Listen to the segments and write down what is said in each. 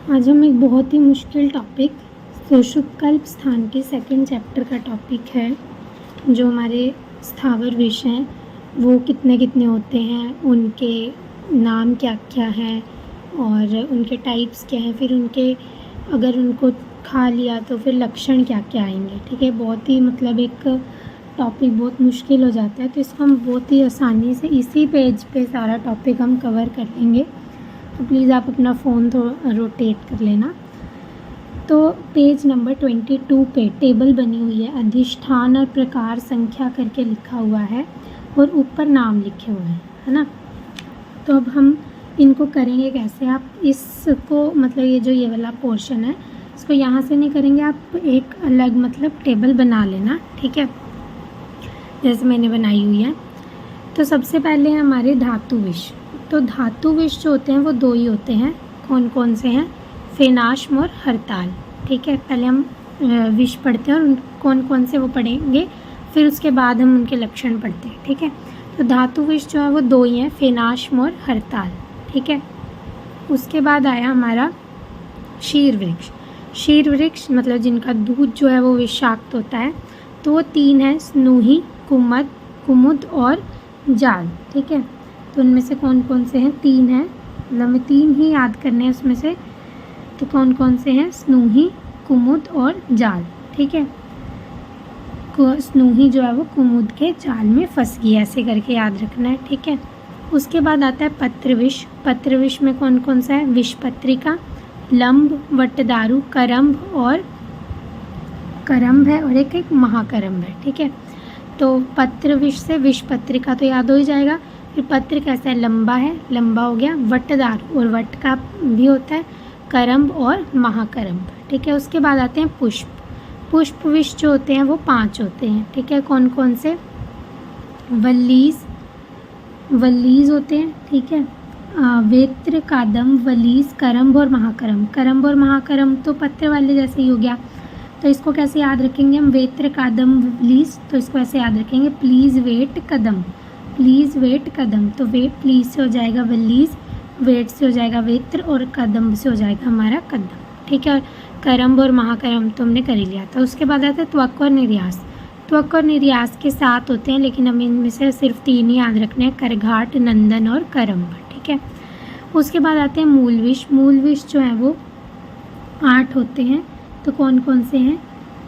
आज हम एक बहुत ही मुश्किल टॉपिक सुषुप्त स्थान के सेकंड चैप्टर का टॉपिक है। जो हमारे स्थावर विष हैं वो कितने कितने होते हैं, उनके नाम क्या क्या हैं और उनके टाइप्स क्या हैं, फिर उनके अगर उनको खा लिया तो फिर लक्षण क्या क्या आएंगे। ठीक है, बहुत ही एक टॉपिक बहुत मुश्किल हो जाता है, तो इसको हम बहुत ही आसानी से इसी पेज पे सारा टॉपिक हम कवर कर लेंगे। तो प्लीज़ आप अपना फ़ोन थोड़ा रोटेट कर लेना। तो पेज नंबर 22 पे टेबल बनी हुई है, अधिष्ठान और प्रकार संख्या करके लिखा हुआ है और ऊपर नाम लिखे हुए हैं, है ना। तो अब हम इनको करेंगे कैसे। आप इसको ये वाला पोर्शन है, इसको यहाँ से नहीं करेंगे, आप एक अलग टेबल बना लेना। ठीक है, जैसे मैंने बनाई हुई है। तो सबसे पहले हमारे धातु विष। तो धातु विष जो होते हैं वो दो ही होते हैं। कौन कौन से हैं? फेनाश्म और हरताल। ठीक है, पहले हम विष पढ़ते हैं और उन कौन कौन से वो पढ़ेंगे, फिर उसके बाद हम उनके लक्षण पढ़ते हैं। ठीक है, तो धातु विष जो है वो दो ही हैं, फेनाश्म और हरताल। ठीक है, उसके बाद आया हमारा शीर वृक्ष। शीर वृक्ष जिनका दूध जो है वो विषाक्त होता है। तो वो तीन है, स्नूही, कुमुद और जाल। ठीक है, तो उनमें से कौन कौन से हैं? तीन हैं, हमें तीन ही याद करने हैं उसमें से। तो कौन कौन से हैं? स्नूही, कुमुद और जाल। ठीक है, स्नूही जो है वो कुमुद के जाल में फंस गई, ऐसे करके याद रखना है। ठीक है, उसके बाद आता है पत्रविष। पत्रविष में कौन कौन सा है? विषपत्रिका, लंब, वटदारू, करम्भ है और एक महाकरम्भ है। ठीक है, तो पत्रविष से विषपत्रिका तो याद हो ही जाएगा। फिर पत्र कैसा है? लंबा है, लंबा हो गया। वटदारू और वट का भी होता है, करम्भ और महाकरम्भ। ठीक है, उसके बाद आते हैं पुष्प। पुष्प विष जो होते हैं वो 5 होते हैं। ठीक है, कौन कौन से? वल्लीज होते हैं। ठीक है, वेत्र, कादम, वलीज, करम्भ और महाकरम्भ। करम्भ और महाकरम्भ तो पत्र वाले जैसे ही हो गया। तो इसको कैसे याद रखेंगे हम? वेत्र, कादम, वलीज। तो इसको ऐसे याद रखेंगे, प्लीज़ वेट कदम, प्लीज़ वेट कदम। तो वेट प्लीज़ से हो जाएगा वलीज, वेट से हो जाएगा वेत्र और कदम से हो जाएगा हमारा कदम। ठीक है, और करम्भ और महाकरम्भ तो हमने कर ही लिया था। उसके बाद आता है त्वक और निर्यास। त्वक और निर्यास के 7 होते हैं, लेकिन हमें इनमें से सिर्फ 3 ही याद रखने हैं, करघाट, नंदन और करम्भ। ठीक है, उसके बाद आते हैं मूल विष। मूल विष जो है वो 8 होते हैं। तो कौन कौन से हैं?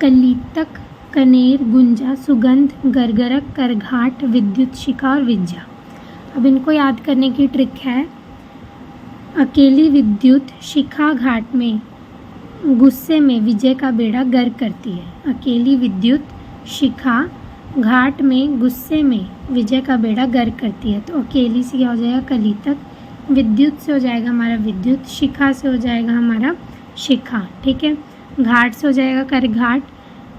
कलीतक, कनेर, गुंजा, सुगंध, गरगरक, करघाट, विद्युत शिखा और विज्जा। अब इनको याद करने की ट्रिक है। अकेली विद्युत शिखा घाट में गुस्से में विजय का बेड़ा गर्क करती है। अकेली विद्युत शिखा घाट में गुस्से में विजय का बेड़ा गर्क करती है। तो अकेली से क्या हो जाएगा? कलीतक, विद्युत से हो जाएगा हमारा विद्युत, शिखा से हो जाएगा हमारा शिखा। ठीक है, घाट से हो जाएगा करघाट,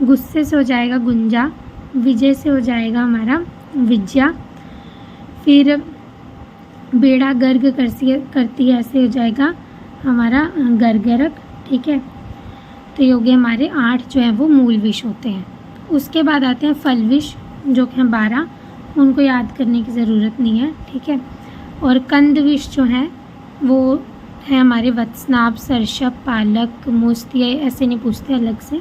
गुस्से से हो जाएगा गुंजा, विजय से हो जाएगा हमारा विज्या, फिर बेड़ा गर्ग करती है ऐसे हो जाएगा हमारा गरगरक। ठीक है, तो ये हो गए हमारे 8 जो है वो मूल विष होते हैं। उसके बाद आते हैं फल विष जो कि हैं 12, उनको याद करने की ज़रूरत नहीं है। ठीक है, और कंद विष जो है वो है हमारे वत्सनाभ, सरशप, पालक, मुस्त, ये ऐसे नहीं पूछते अलग से,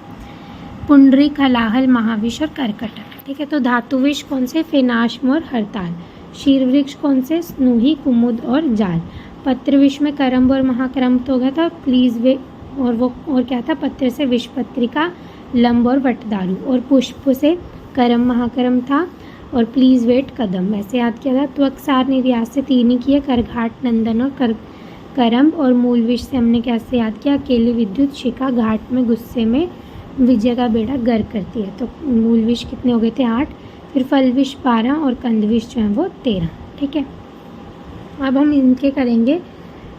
पुंडरीक, हलाहल, महाविष और करकटक। ठीक है, तो धातु विष कौन से? फेनाश्म और हरताल। शीर वृक्ष कौन से? स्नूही, कुमुद और जाल। पत्र विष में करम्भ और महाकरम्भ तो हो गया था, प्लीज वे और क्या था? पत्र से विषपत्रिका, लंब और वटदारू, और पुष्प से करम महाकरम था और प्लीज वेट कदम, ऐसे याद किया था। त्वकसार निर्यास से 3 ही किए, करघाट, नंदन और करम्भ, और मूल विष से हमने कैसे याद किया? अकेली विद्युत शिखा घाट में गुस्से में विजय का बेड़ा गर्क करती है। तो मूल विष कितने हो गए थे? 8। फिर फल विष 12 और कंद विष जो है वो 13। ठीक है, अब हम इनके करेंगे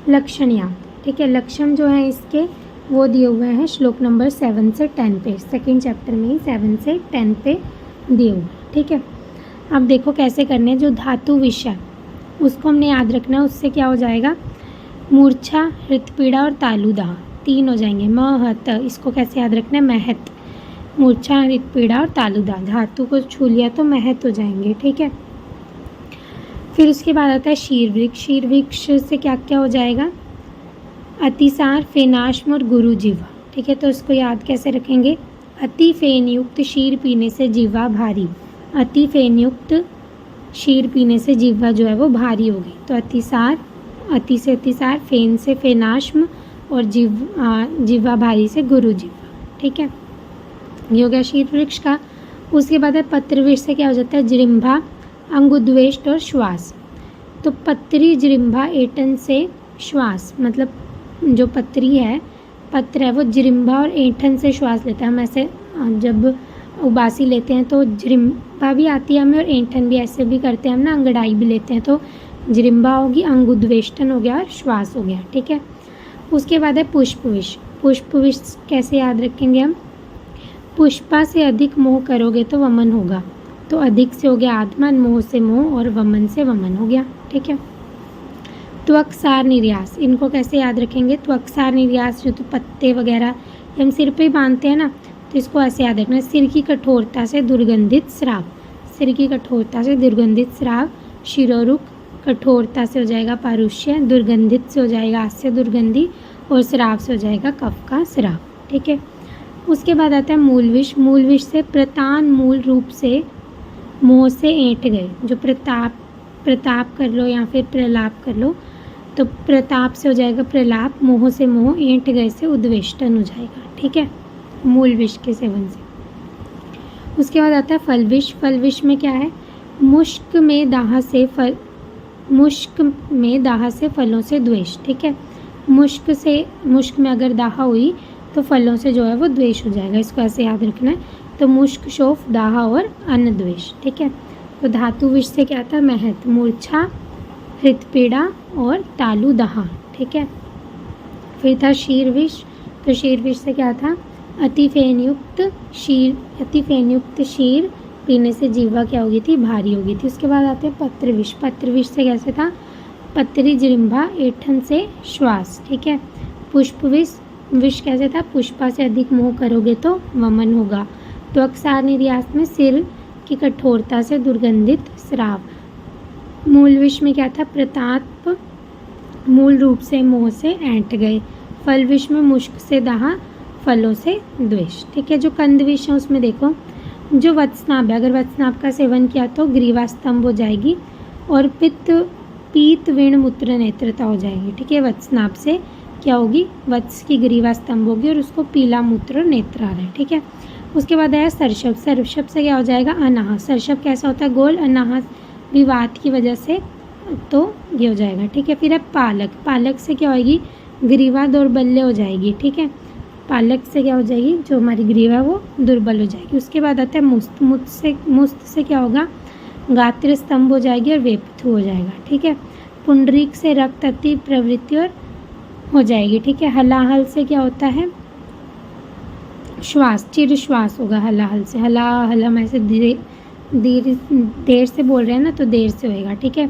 लक्षण याद। ठीक है, लक्षण जो है इसके वो दिए हुए हैं श्लोक नंबर 7 से 10 पे, सेकेंड चैप्टर में ही 7 से 10 पे दिए हुए। ठीक है, अब देखो कैसे करने हैं। जो धातु विष है उसको हमने याद रखना है, उससे क्या हो जाएगा? मूर्छा, हृतपीड़ा और तालुदाह 3 हो जाएंगे। महत, इसको कैसे याद रखना है? महत, मूर्छा, हृतपीड़ा और तालुदाह, धातु को छू लिया तो महत हो जाएंगे। ठीक है, फिर उसके बाद आता है शीर वृक्ष। शीर वृक्ष से क्या क्या हो जाएगा? अतिसार, फेनाश्म और गुरु जीवा। ठीक है, तो इसको याद कैसे रखेंगे? अति फेन युक्त शीर पीने से जीवा भारी। अति फेन युक्त शीर पीने से जीवा जो है वो भारी होगी। तो अतिसार, अति से अतिसार, फेन से फेनाश्म और जीवा भारी से गुरु जीवा। ठीक है, ये हो गया शीर वृक्ष का। उसके बाद है पत्र वृक्ष से क्या हो जाता है? जृंभा, अंगुद्वेष्ट और श्वास। तो पत्री, जृंभा, एटन से श्वास, मतलब जो पत्री है, पत्र है वो जृंभा और ऐंठन से श्वास लेता है। हम ऐसे जब उबासी लेते हैं तो जृंभा भी आती है हमें और ऐंठन भी, ऐसे भी करते हैं हम ना, अंगड़ाई भी लेते हैं। तो जृंभा होगी, अंगुद्वेष्टन हो गया और श्वास हो गया। ठीक है, उसके बाद है पुष्पविष। पुष्पविष कैसे याद रखेंगे हम? पुष्पा से अधिक मोह करोगे तो वमन होगा। तो अधिक से हो गया आत्मन, मोह से मोह और वमन से वमन हो गया। ठीक है, त्वक्सार निर्यास, इनको कैसे याद रखेंगे? त्वक्सार निर्यास जो तो पत्ते वगैरह हम सिर पे ही बांधते हैं ना, तो इसको ऐसे याद रखना है। सिर की कठोरता से दुर्गंधित स्राव, सिर की कठोरता से दुर्गंधित स्राव। शिरोरुक, कठोरता से हो जाएगा पारुष्य, दुर्गंधित से हो जाएगा आस्य दुर्गंधी और स्राव से हो जाएगा कफ का स्राव। ठीक है, उसके बाद आता है मूलविष। मूलविष से प्रतान, मूल रूप से मोह से ऐंठ गए। जो प्रताप कर लो या फिर प्रलाप कर लो, तो प्रताप से हो जाएगा प्रलाप, मोह से मोह, ऐंठ गए से उद्वेष्टन हो जाएगा। ठीक है, मूल विष के सेवन से। उसके बाद आता है फलविष। फलविष में क्या है? मुश्क में दाह से फलों से द्वेष। ठीक है, मुश्क में अगर दाह हुई तो फलों से जो है वो द्वेष हो जाएगा। इसको ऐसे याद रखना है। तो मुश्क, शोफ, दाह और अन्न द्वेष। ठीक है, तो धातु विष से क्या था? महत, मूर्छा, हृदपीड़ा और तालु दहा। ठीक है, फिर था शीर विष। तो शीर विष से क्या था? अति फेनयुक्त शीर पीने से जीवा क्या हो गई थी? भारी हो गई थी। उसके बाद आते हैं पत्र विष। पत्र विष से कैसे था? पत्री, जृंभा, ऐंठन से श्वास। ठीक है, पुष्प विष कैसे था? पुष्पा से अधिक मोह करोगे तो वमन होगा। त्वक्सार निर्यास में सिर की कठोरता से दुर्गंधित स्राव। मूल विष में क्या था? प्रताप, मूल रूप से मोह से ऐंठ गए। फल विष में मुश्क से दाह, फलों से द्वेष। ठीक है, जो कंद विष है उसमें देखो, जो वत्सनाभ है, अगर वत्सनाभ का सेवन किया तो ग्रीवा स्तंभ हो जाएगी और पीत वीण मूत्र नेत्रता हो जाएगी। ठीक है, वत्सनाभ से क्या होगी? वत्स की ग्रीवा स्तंभ होगी और उसको पीला मूत्र और नेत्र आ रहा है। ठीक है, उसके बाद आया सरशब। सरशब से क्या हो जाएगा? अनाहत। सरशब कैसा होता है? गोल। अनाहत विवाद की वजह से तो ये हो जाएगा। ठीक है, फिर है पालक। पालक से क्या होगी? ग्रीवा दौर्बल्य हो जाएगी। ठीक है, पालक से क्या हो जाएगी? जो हमारी ग्रीवा है वो दुर्बल हो जाएगी। उसके बाद आता है मुस्त। मुस्त से क्या होगा? गात्र स्तंभ हो जाएगी और वेपथु हो जाएगा। ठीक है, पुंडरीक से रक्त अति प्रवृत्ति और हो जाएगी। ठीक है, हलाहल से क्या होता है? श्वास, चिर श्वास होगा हलाहल से। हला हम ऐसे देर से बोल रहे हैं ना, तो देर से होएगा। ठीक है,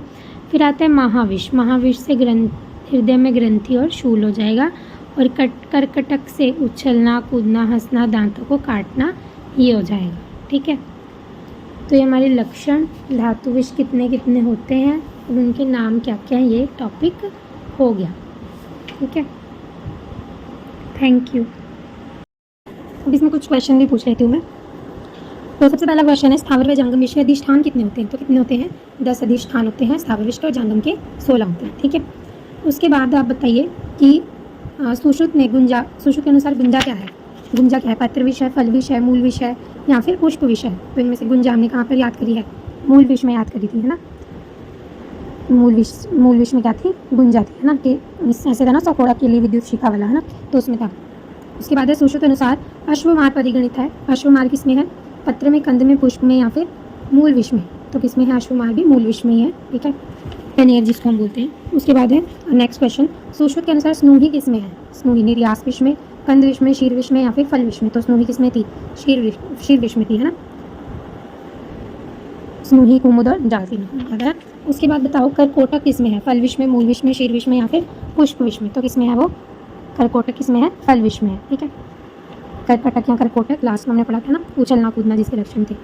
फिर आता है महाविष। महाविष से हृदय में ग्रंथि और शूल हो जाएगा और कर्कटक से उछलना, कूदना, हंसना, दांतों को काटना, ये हो जाएगा। ठीक है, तो ये हमारे लक्षण धातु विष कितने कितने होते हैं और उनके नाम क्या क्या हैं, ये टॉपिक हो गया। ठीक है, थैंक यू। अब इसमें कुछ क्वेश्चन भी पूछ लेती हूँ मैं। तो सबसे पहला क्वेश्चन है स्थावर व जंगम विष के अधिष्ठान कितने होते हैं? तो कितने होते हैं? 10 अधिष्ठान होते हैं स्थावर विष के और जंगम के 16 होते हैं। ठीक है, उसके बाद आप बताइए कि सुश्रुत के अनुसार गुंजा क्या है? गुंजा क्या है? पत्र विष है, फल विष है, मूल विष है या फिर पुष्प विष है? तो इनमें से गुंजा हमने कहाँ पर याद करी है? मूल विष में याद करी थी, है ना। मूल विष में क्या थी? गुंजा थी, है ना। कि ऐसे था ना, सकोड़ा के लिए विद्युत शिखा वाला, है ना, तो उसमें था। उसके बाद है सुश्रुत अनुसार अश्वमार परिगणित है। अश्वमार किसमें है? पत्र में, कंद में, पुष्प में या फिर मूल विष में? तो किसमें है? अश्वमार भी मूल विष में ही है। ठीक है, पेनियर जिसको हम बोलते हैं। उसके बाद है नेक्स्ट क्वेश्चन, सुश्रुत के अनुसार स्नूही किसमें है? स्नूही निर्यास विष में, कंद विष में, शीर विष में या फिर फल विष में? तो स्नूही किसमें थी? शीर विष में थी, है ना। स्नूही, कुमुद और जालती। उसके बाद बताओ करकोटक किसमें है? फल विष में, मूल विष में, शीर विष में या फिर पुष्प विष में? तो किसमें है वो? करकोटक किसमें है? फल विष में है। ठीक है, करकटक या करकोटक लास्ट में हमने पढ़ा था ना, उछलना कूदना जिसके लक्षण थे।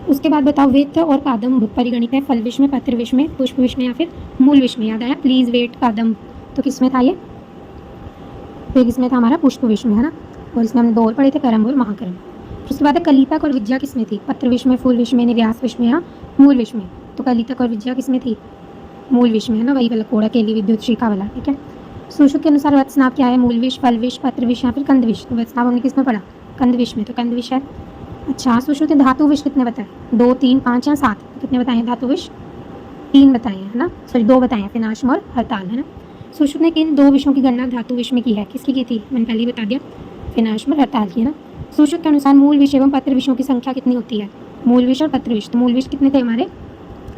उसके बाद बताओ वेत और कादम्ब परिगणित है फल विष में, पत्र विष में, पुष्प विष में या फिर मूल विष में? याद आया? प्लीज वेट, कादम्ब तो किसमें था? ये तो एक इसमें था हमारा पुष्प विष में, है ना, और इसमें हमने 2 और पढ़े थे, करम और महाकरम। फिर उसके बाद है कलितक और विद्या किसमें थी? पत्र विष में, फूल विष में, निर्यास विष में या मूल विष में? तो कलितक और विद्या किसमें थी? मूल विष में, है ना, वही वाला कोड़ा केली विद्युत शिखा वाला, ठीक है। सुश्रुत के अनुसार वत्सनाभ क्या है? मूल विष, फल विष, पत्र विष या फिर कंद विष? तो वत्सनाभ हमने किसमें पढ़ा? कंद विष में, तो कंद विष है। अच्छा, सुश्रुत ने धातु विष कितने बताए? 2, 3, 5 या 7? कितने बताए हैं धातु विष? 3 बताए हैं, है ना, सॉरी 2 बताए हैं, फिनाश्म और हरताल, है ना। सुश्रुत ने किन 2 विषयों की गणना धातु विष में की है? किसकी की थी? मैंने पहले ही बता दिया, फिनाश्म और हरताल की, है ना। सुश्रुत के अनुसार मूल विष एवं पत्र विषयों की संख्या कितनी होती है? मूल विष और पत्र विष, तो मूल विष कितने थे हमारे?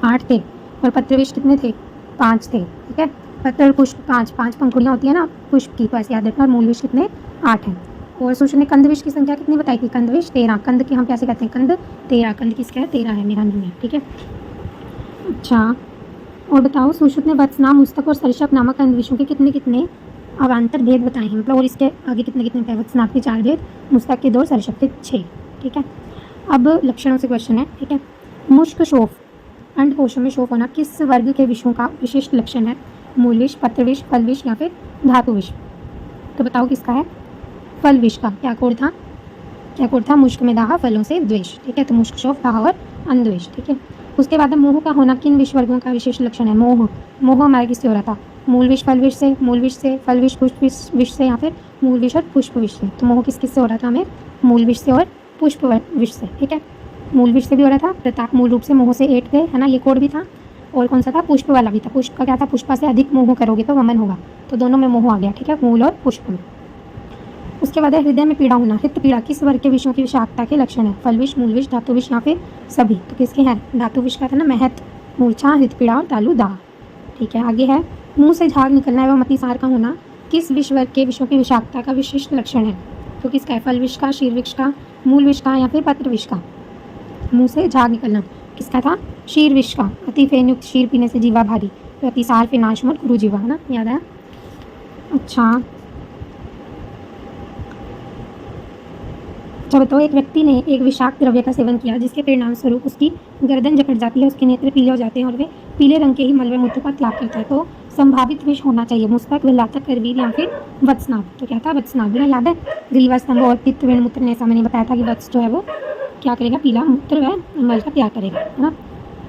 8 थे, और पत्र विष कितने थे? 5 थे, ठीक है। पत्र और पुष्प 5 पंखुड़ियाँ होती है ना पुष्प की, तो ऐसे याद रखना, और मूल विष कितने? 8 हैं। और सुश्रुत ने कंद विष की संख्या कितनी बताई थी? कंद विष 13, कंद की हम कैसे कहते हैं? कंद 13, कंद किसका है? 13 है, मेरा नहीं है, ठीक है। अच्छा, और बताओ, सुश्रुत ने वत्सनाभ, मुस्तक और सरशप नामक कंद विषयों के कितने कितने अवान्तर भेद बताए हैं? मतलब और इसके आगे कितने कितने थे? वत्सनाभ के 4 भेद, मुस्तक के 2 और सरशप के 6, ठीक है। अब लक्षणों से क्वेश्चन है, ठीक है। मुष्क शोफ, अंडकोशों में शोफ होना किस वर्ग के विषयों का विशिष्ट लक्षण है? मूल विष, पत्र विष, फल विष या फिर धातु विष? तो बताओ किसका है? फल विष का। क्या कोड था? क्या कोड था? मुष्क में दाह, फलों से द्वेष, ठीक है। तो मुष्क, शोफ, दाह और अनद्वेष, ठीक है। उसके बाद मोह का होना किन विष वर्गों का विशेष लक्षण है? मोह, मोह हमारा किससे हो रहा था? मूल विष, फल विष से, मूल विष से, फल विष, पुष्प विष से या फिर मूल विष और पुष्प विष से? तो मोह किस किस से हो रहा था हमें? मूल विष से और पुष्प विष से, ठीक है। मूल विष से भी हो रहा था, प्रताप मूल रूप से मोह से ऐठ गए, है ना, ये कोड भी था। और कौन सा था? पुष्प वाला भी था। पुष्प का क्या था? पुष्पा से अधिक मोह करोगे तो वमन होगा, तो दोनों में मोह आ गया, ठीक है, मूल और पुष्प में। उसके बाद है हृदय में पीड़ा होना, हित पीड़ा किस वर्ग के विषयों की विषाक्तता के लक्षण है? फल विष, मूल विष, धातु विष या फिर सभी? तो किसके हैं? धातु विष का था ना, महत, मूर्छा, हृत पीड़ा और तालु दाह, ठीक है। आगे है मुंह से झाग निकलना एवं अतिसार का होना किस विष वर्ग के विषयों की विषाक्तता का विशिष्ट लक्षण है? तो किसका है? फल विष का, शीर विष का, मूल विष का या फिर पत्र विष का? मुंह से झाग निकलना किसका था? शीर विष का। अति फेन युक्त शीर पीने से जीवा भारी, तो अतिसार, फिनाश्म और गुरु जीवा, है ना, याद है। अच्छा, बताओ, एक व्यक्ति ने एक विषाक्त द्रव्य का सेवन किया जिसके परिणाम स्वरूप उसकी गर्दन जकड़ जाती है, उसके नेत्र पीले हो जाते हैं और वे पीले रंग के ही मलबे मूत्र का त्याग करता है, तो संभावित विष होना चाहिए मुस्तक, विलातक, करवीर या फिर वत्सनाभ? तो क्या था? वत्सनाभ, ना, याद है। ग्रीवा स्तंभ और पित्त वेण मूत्र ने ऐसा मैंने बताया था कि वत्स जो है वो क्या करेगा? पीला मूत्र व मल का त्याग करेगा, है ना।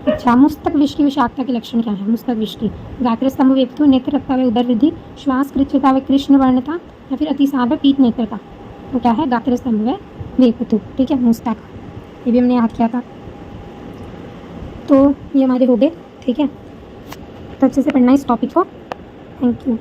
अच्छा, मुस्तक विष की विषाक्तता के लक्षण क्या है? मुस्तक विष की गात्र स्तंभ वेपतु, नेत्र रक्ता व उदर वृद्धि, श्वास कृच्छता व कृष्ण वर्णता या फिर अतिसार व पीत नेत्रता? तो क्या है? गात्र स्तंभ व वेपतु, ठीक है, मुस्तक, ये भी हमने याद किया था। तो ये हमारे हो गए, ठीक है। तो अच्छे से पढ़ना इस टॉपिक को। Thank you.